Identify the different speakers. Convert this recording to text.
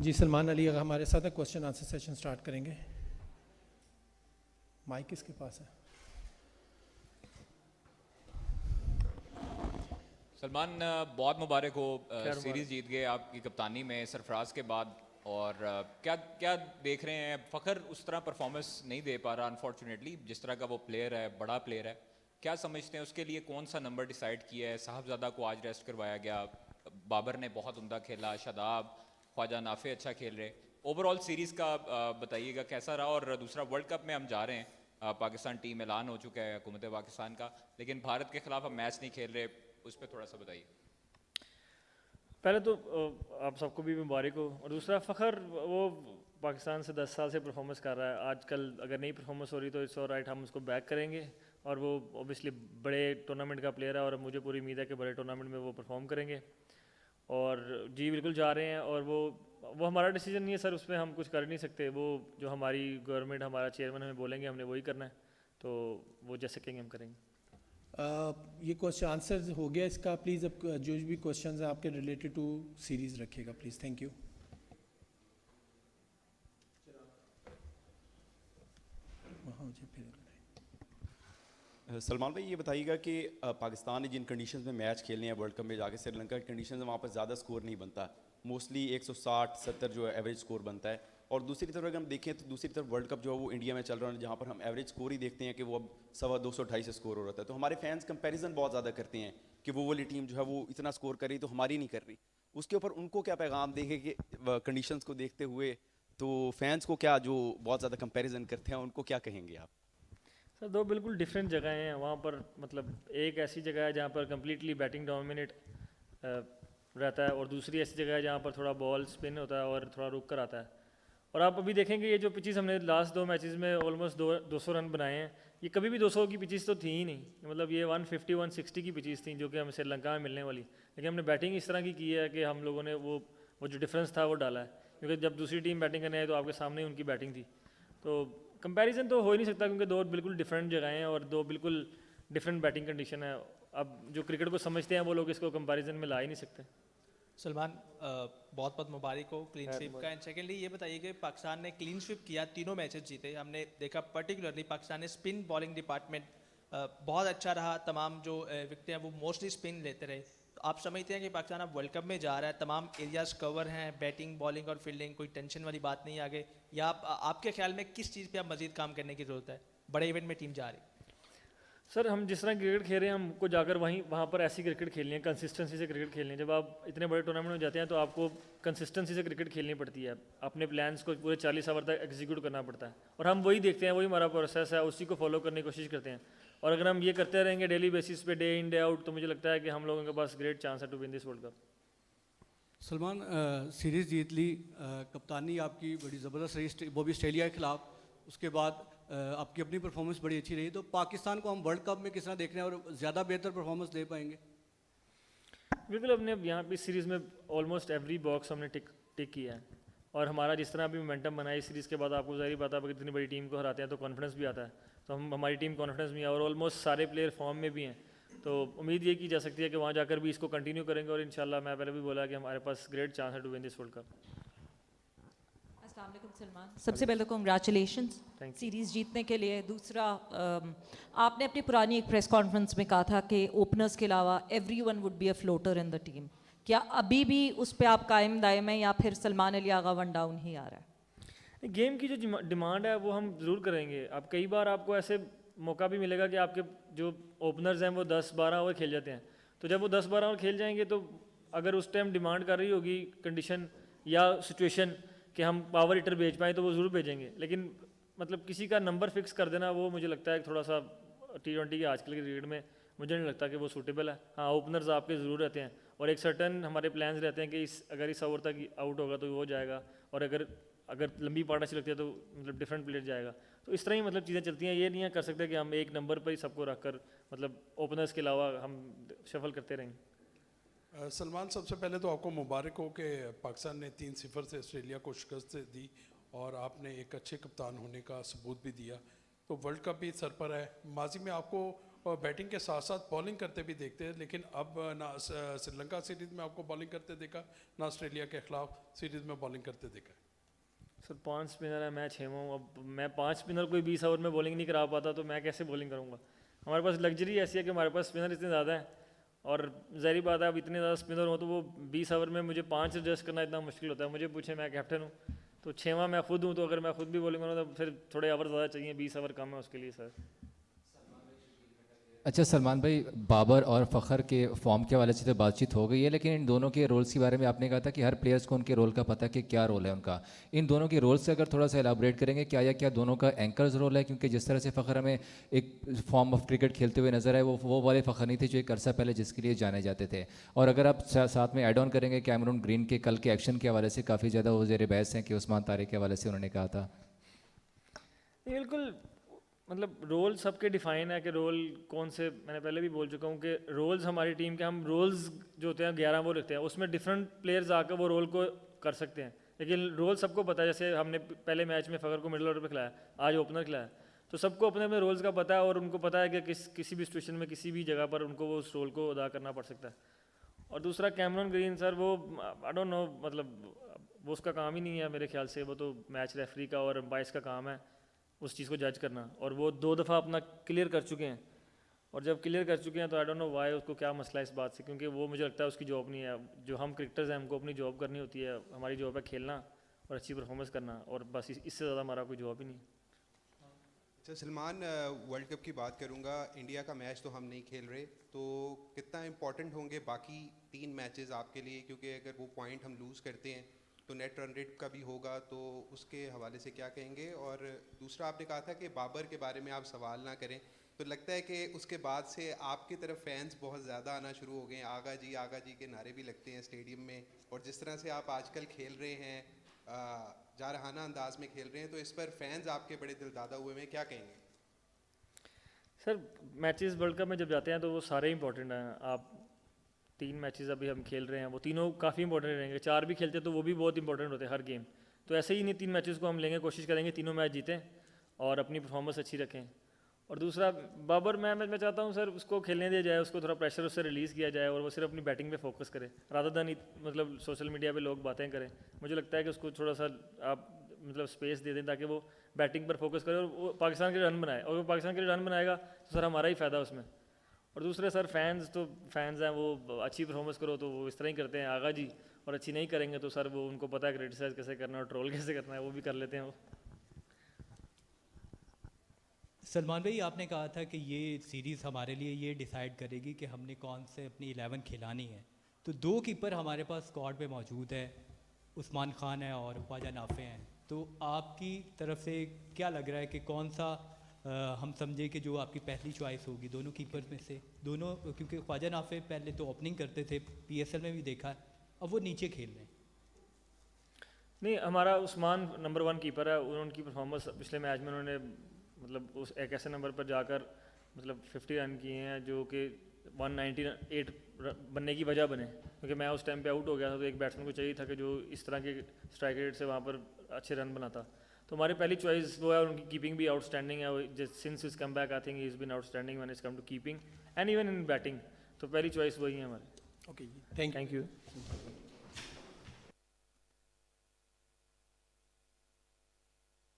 Speaker 1: जी सलमान अली अगर हमारे साथ है, क्वेश्चन आंसर सेशन स्टार्ट करेंगे। माइक किसके पास है?
Speaker 2: सलमान, बहुत मुबारक हो,
Speaker 3: खैर
Speaker 2: सीरीज़ जीत गए आपकी कप्तानी में सरफराज के बाद। और क्या क्या देख रहे हैं? फ़खर उस तरह परफॉर्मेंस नहीं दे पा रहा अनफॉर्चुनेटली, जिस तरह का वो प्लेयर है, बड़ा प्लेयर है। क्या समझते हैं उसके लिए कौन सा नंबर डिसाइड किया है? साहबजादा को आज रेस्ट करवाया गया, बाबर ने बहुत उम्दा खेला, शादाब, ख्वाजा नाफे अच्छा खेल रहे। ओवरऑल सीरीज़ का बताइएगा कैसा रहा। और दूसरा, वर्ल्ड कप में हम जा रहे हैं, पाकिस्तान टीम ऐलान हो चुका है हुकूमत पाकिस्तान का, लेकिन भारत के खिलाफ हम मैच नहीं खेल रहे, उस पर थोड़ा सा बताइए।
Speaker 3: पहले तो आप सबको भी मुबारक हो। और दूसरा, फ़खर वो पाकिस्तान से 10 साल से परफॉर्मेंस कर रहा है। आजकल अगर नई परफॉर्मेंस हो रही तो इट्स ऑल राइट, हम उसको बैक करेंगे। और वो ऑब्वियसली बड़े टूर्नामेंट का प्लेयर है और मुझे पूरी उम्मीद है कि बड़े टूर्नामेंट में वो परफॉर्म करेंगे। और जी बिल्कुल जा रहे हैं। और वो हमारा डिसीजन नहीं है सर, उसमें हम कुछ कर नहीं सकते। वो जो हमारी गवर्नमेंट, हमारा चेयरमैन हमें बोलेंगे, हमने वही करना है। तो वो जैसे कहेंगे हम करेंगे।
Speaker 1: ये क्वेश्चन आंसर हो गया इसका। प्लीज़ अब जो भी क्वेश्चंस हैं आपके रिलेटेड टू सीरीज़ रखिएगा प्लीज़। Thank you.
Speaker 4: सलमान भाई, ये बताइएगा कि पाकिस्तान ने जिन कंडीशंस में मैच खेलने हैं वर्ल्ड कप में जाके, श्रीलंका की कंडीशंस में वहाँ पर ज़्यादा स्कोर नहीं बनता, मोस्टली 160-70 जो है एवरेज स्कोर बनता है। और दूसरी तरफ अगर हम देखें तो दूसरी तरफ वर्ल्ड कप जो है वो इंडिया में चल रहा है, जहाँ पर हम एवरेज स्कोर ही देखते हैं कि वो अब 225 स्कोर हो रहा है। तो हमारे फैंस कंपेरिजन बहुत ज़्यादा करते हैं कि वो वाली टीम जो है वो इतना स्कोर कर रही तो हमारी नहीं कर रही। उसके ऊपर उनको क्या पैगाम देंगे कि कंडीशंस को देखते हुए, तो फैंस को क्या जो बहुत ज़्यादा कंपेरिजन करते हैं उनको क्या कहेंगे आप?
Speaker 3: सर, दो बिल्कुल डिफरेंट जगह हैं वहाँ पर। मतलब एक ऐसी जगह है जहाँ पर कम्प्लीटली बैटिंग डोमिनेट रहता है, और दूसरी ऐसी जगह है जहाँ पर थोड़ा बॉल स्पिन होता है और थोड़ा रुक कर आता है। और आप अभी देखेंगे ये जो पिचेस हमने लास्ट 2 मैचेस में ऑलमोस्ट 200 रन बनाए हैं, ये कभी भी 200 की पिचेस तो थी ही नहीं। मतलब ये 150-160 की पिचेस थी जो कि हमें श्रीलंका में मिलने वाली। लेकिन हमने बैटिंग इस तरह की है कि हम लोगों ने वो जो डिफरेंस था वो डाला है। क्योंकि जब दूसरी टीम बैटिंग करने आई तो आपके सामने ही उनकी बैटिंग थी। तो कंपैरिजन तो हो ही नहीं सकता, क्योंकि दो बिल्कुल डिफरेंट जगह हैं और दो बिल्कुल डिफरेंट बैटिंग कंडीशन है। अब जो क्रिकेट को समझते हैं वो लोग इसको कंपैरिजन में ला ही नहीं सकते।
Speaker 5: सलमान, बहुत बहुत मुबारक हो क्लीन स्वीप का। एंड सेकेंडली ये बताइए कि पाकिस्तान ने क्लीन स्वीप किया, तीनों मैचेस जीते। हमने देखा पर्टिकुलरली पाकिस्तान ने स्पिन बॉलिंग डिपार्टमेंट बहुत अच्छा रहा, तमाम जो विकेटें हैं वो मोस्टली स्पिन लेते रहे। तो आप समझते हैं कि पाकिस्तान अब वर्ल्ड कप में जा रहा है, तमाम एरियाज कवर हैं, बैटिंग बॉलिंग और फील्डिंग, कोई टेंशन वाली बात नहीं आगे? या आपके ख्याल में किस चीज़ पे आप मजीद काम करने की ज़रूरत है? बड़े इवेंट में टीम जा रही है।
Speaker 3: सर, हम जिस तरह क्रिकेट खेल रहे हैं हमको जाकर वहाँ पर ऐसी क्रिकेट खेलनी है, कंसिस्टेंसी से क्रिकेट खेलनी है। जब आप इतने बड़े टूर्नामेंट में जाते हैं तो आपको कंसिस्टेंसी से क्रिकेट खेलनी पड़ती है। अपने प्लान्स को पूरे 40 ओवर तक एग्जीक्यूट करना पड़ता है, और हम वही देखते हैं, वही हमारा प्रोसेस है, उसी को फॉलो करने की कोशिश करते हैं। और अगर हम ये करते रहेंगे डेली बेसिस पे, डे इन डे आउट, तो मुझे लगता है कि हम लोगों के पास ग्रेट चांस है to win this world cup.
Speaker 6: Salman, series जीत ली, कप्तानी आपकी बड़ी ज़बरदस्त रही, वो भी ऑस्ट्रेलिया के खिलाफ। उसके बाद आपकी अपनी परफॉर्मेंस बड़ी अच्छी रही। तो पाकिस्तान को हम वर्ल्ड कप में किस तरह देख रहे हैं और ज़्यादा बेहतर परफॉर्मेंस दे पाएंगे?
Speaker 3: बिल्कुल, हमने यहाँ पे सीरीज़ में ऑलमोस्ट एवरी बॉक्स हमने टिक किया है। और हमारा जिस तरह अभी मोमेंटम बना है इस सीरीज़ के बाद, आपको ज़ाहिर बात है, आप इतनी बड़ी टीम को हराते हैं तो कॉन्फिडेंस भी आता है। तो हमारी टीम कॉन्फिडेंस में है और ऑलमोस्ट सारे प्लेयर फॉर्म में भी हैं। तो उम्मीद ये की जा सकती है कि वहाँ जाकर भी इसको कंटिन्यू करेंगे, और इंशाल्लाह मैं पहले भी बोला कि हमारे पास ग्रेट चांस है to win this world cup.
Speaker 7: अस्सलाम वालेकुम सलमान, सबसे पहले तो कंग्रेचुलेशंस सीरीज़ जीतने के लिए। दूसरा, आपने अपनी पुरानी एक प्रेस कॉन्फ्रेंस में कहा था कि ओपनर्स के अलावा everyone would be a floater in the team. क्या अभी भी उस पर आप कायम दायम हैं या फिर सलमान अली आगा वन डाउन ही आ रहा है?
Speaker 3: गेम की जो डिमांड है वो हम ज़रूर करेंगे। अब कई बार आपको ऐसे मौका भी मिलेगा कि आपके जो ओपनर्स हैं वो 10-12 ओवर खेल जाते हैं। तो जब वो 10-12 ओवर खेल जाएंगे तो अगर उस टाइम डिमांड कर रही होगी कंडीशन या सिचुएशन कि हम पावर हिटर भेज पाएँ तो वो ज़रूर भेजेंगे। लेकिन मतलब किसी का नंबर फिक्स कर देना, वो मुझे लगता है थोड़ा सा T20 के आजकल के क्रिकेट में मुझे नहीं लगता कि वो सूटेबल है। हाँ, ओपनर्स आपके ज़रूर रहते हैं और एक सर्टन हमारे प्लान्स रहते हैं कि अगर इस ओवर तक आउट होगा तो वो जाएगा, और अगर लंबी पार्ट अच्छी लगती है तो मतलब डिफरेंट प्लेयर जाएगा। तो इस तरह ही मतलब चीज़ें चलती हैं। ये नहीं कर सकते कि हम एक नंबर पर ही सबको रख कर मतलब ओपनर्स के अलावा हम शफल करते रहेंगे।
Speaker 8: सलमान, सबसे पहले तो आपको मुबारक हो कि पाकिस्तान ने 3-0 से ऑस्ट्रेलिया को शिकस्त दी और आपने एक अच्छे कप्तान होने का सबूत भी दिया। तो वर्ल्ड कप भी सर पर है। माजी में आपको और बैटिंग के साथ साथ बॉलिंग करते भी देखते हैं, लेकिन अब ना श्रीलंका सीरीज़ में आपको बॉलिंग करते देखा, ना ऑस्ट्रेलिया के खिलाफ सीरीज़ में बॉलिंग करते देखा।
Speaker 3: सर 5 स्पिनर है, मैं 6वां हूँ। अब मैं 5 स्पिनर कोई 20 ओवर में बॉलिंग नहीं करा पाता, तो मैं कैसे बॉलिंग करूँगा? हमारे पास लग्जरी ऐसी है कि हमारे पास स्पिनर इतने ज़्यादा हैं, और ज़ाहिर बात है अब इतने ज़्यादा स्पिनर हो तो वो 20 ओवर में मुझे 5 एडजस्ट करना इतना मुश्किल होता है। मुझे पूछे, मैं कैप्टन हूँ, तो 6वां मैं खुद हूँ, तो अगर मैं खुद भी बॉलिंग करूँ तो फिर थोड़े ओवर ज़्यादा चाहिए, 20 ओवर कम है उसके लिए सर।
Speaker 9: अच्छा सलमान भाई, बाबर और फ़खर के फॉर्म के हवाले से तो बातचीत हो गई है, लेकिन इन दोनों के रोल्स के बारे में आपने कहा था कि हर प्लेयर्स को उनके रोल का पता है कि क्या रोल है उनका। इन दोनों के रोल से अगर थोड़ा सा एलाबरेट करेंगे, क्या दोनों का एंकर्स रोल है? क्योंकि जिस तरह से फ़खर हमें एक फॉर्म ऑफ क्रिकेट खेलते हुए नजर आए, वो वाले फ़खर नहीं थे जो एक अरसा पहले जिसके लिए जाने जाते थे। और अगर आप साथ में ऐड ऑन करेंगे कैमरून ग्रीन के कल के एक्शन के हवाले से काफ़ी ज़्यादा वो ज़ेर बहस हैं कि उस्मान तारिक के हवाले से उन्होंने कहा था।
Speaker 3: बिल्कुल, मतलब रोल सबके डिफाइन है कि रोल कौन से, मैंने पहले भी बोल चुका हूँ कि रोल्स हमारी टीम के, हम रोल्स जो होते हैं 11 वो रखते हैं, उसमें डिफरेंट प्लेयर्स आकर वो रोल को कर सकते हैं, लेकिन रोल सबको पता है। जैसे हमने पहले मैच में फ़खर को मिडल ऑर्डर पे खिलाया, आज ओपनर खिलाया, तो सबको अपने अपने रोल्स का पता है और उनको पता है कि किसी भी सिचुएशन में किसी भी जगह पर उनको वो उस रोल को अदा करना पड़ सकता है। और दूसरा कैमरून ग्रीन सर, वो आई डोंट नो, मतलब वो उसका काम ही नहीं है मेरे ख्याल से, वो तो मैच रेफरी का और अंपायर्स का काम है उस चीज़ को जज करना, और वो 2 दफ़ा अपना क्लियर कर चुके हैं। और जब क्लियर कर चुके हैं तो आई डोंट नो वाई, उसको क्या मसला है इस बात से, क्योंकि वो मुझे लगता है उसकी जॉब नहीं है। जो हम क्रिकेटर्स हैं हमको अपनी जॉब करनी होती है, हमारी जॉब है खेलना और अच्छी परफॉर्मेंस करना, और बस इससे ज़्यादा हमारा कोई जॉब ही नहीं।
Speaker 10: अच्छा सलमान, वर्ल्ड कप की बात करूंगा, इंडिया का मैच तो हम नहीं खेल रहे, तो कितना इम्पोर्टेंट होंगे बाकी 3 मैचेस आपके लिए? क्योंकि अगर वो पॉइंट हम लूज़ करते हैं तो नेट रन रेट का भी होगा, तो उसके हवाले से क्या कहेंगे? और दूसरा, आपने कहा था कि बाबर के बारे में आप सवाल ना करें, तो लगता है कि उसके बाद से आपकी तरफ फैंस बहुत ज़्यादा आना शुरू हो गए हैं, आगा जी के नारे भी लगते हैं स्टेडियम में, और जिस तरह से आप आजकल खेल रहे हैं, जारहाना अंदाज में खेल रहे हैं, तो इस पर फैंस आपके बड़े दिलदादा हुए हैं, क्या कहेंगे?
Speaker 3: सर मैचेस वर्ल्ड कप में जब जाते हैं तो वो सारे इंपॉर्टेंट हैं। आप 3 मैचेस अभी हम खेल रहे हैं, वो तीनों काफ़ी इंपॉर्टेंट रहेंगे। 4 भी खेलते तो वो भी बहुत इंपॉर्टेंट होते हैं हर गेम। तो ऐसे ही नहीं, 3 मैचेस को हम लेंगे, कोशिश करेंगे तीनों मैच जीतें और अपनी परफॉर्मेंस अच्छी रखें। और दूसरा, बाबर मैं चाहता हूँ सर उसको खेलने दिया जाए, उसको थोड़ा प्रेशर उससे रिलीज़ किया जाए और वो सिर्फ अपनी बैटिंग पे फोकस करे, रादर देन मतलब सोशल मीडिया पे लोग बातें करें। मुझे लगता है कि उसको थोड़ा सा आप मतलब स्पेस दे दें ताकि वो बैटिंग पर फोकस करे और वो पाकिस्तान के लिए रन बनाए, और वो पाकिस्तान के लिए रन बनाएगा तो सर हमारा ही फ़ायदा उसमें। और दूसरे सर फैंस हैं, वो अच्छी परफॉर्मेंस करो तो वो इस तरह ही करते हैं आगा जी, और अच्छी नहीं करेंगे तो सर वो उनको पता है क्रिटिसाइज़ कैसे करना है और ट्रोल कैसे करना है, वो भी कर लेते हैं वो।
Speaker 11: सलमान भाई, आपने कहा था कि ये सीरीज़ हमारे लिए ये डिसाइड करेगी कि हमने कौन से अपनी 11 खिलानी है, तो 2 कीपर हमारे पास स्क्वाड में मौजूद है, उस्मान खान है और ख्वाजा नाफे हैं, तो आपकी तरफ से क्या लग रहा है कि कौन सा हम समझे कि जो आपकी पहली चॉइस होगी दोनों कीपर्स में से? दोनों, क्योंकि ख्वाजा नाफे पहले तो ओपनिंग करते थे, PSL में भी देखा है, अब वो नीचे खेल रहे हैं।
Speaker 3: नहीं, हमारा उस्मान नंबर 1 कीपर है। उनकी परफॉर्मेंस पिछले मैच में उन्होंने मतलब उस एक ऐसे नंबर पर जाकर मतलब 50 रन किए हैं जो कि 198 बनने की वजह बने, क्योंकि मैं उस टाइम पे आउट हो गया था, तो एक बैट्समैन को चाहिए था कि जो इस तरह के स्ट्राइक रेट से वहाँ पर अच्छे रन बनाता। तो हमारी पहली चॉइस वो है, उनकी कीपिंग भी आउटस्टैंडिंग है, since his come back I think he is been outstanding when it's come to keeping and even in batting, तो पहली चॉइस वही है हमारी।
Speaker 1: Okay,
Speaker 3: thank you.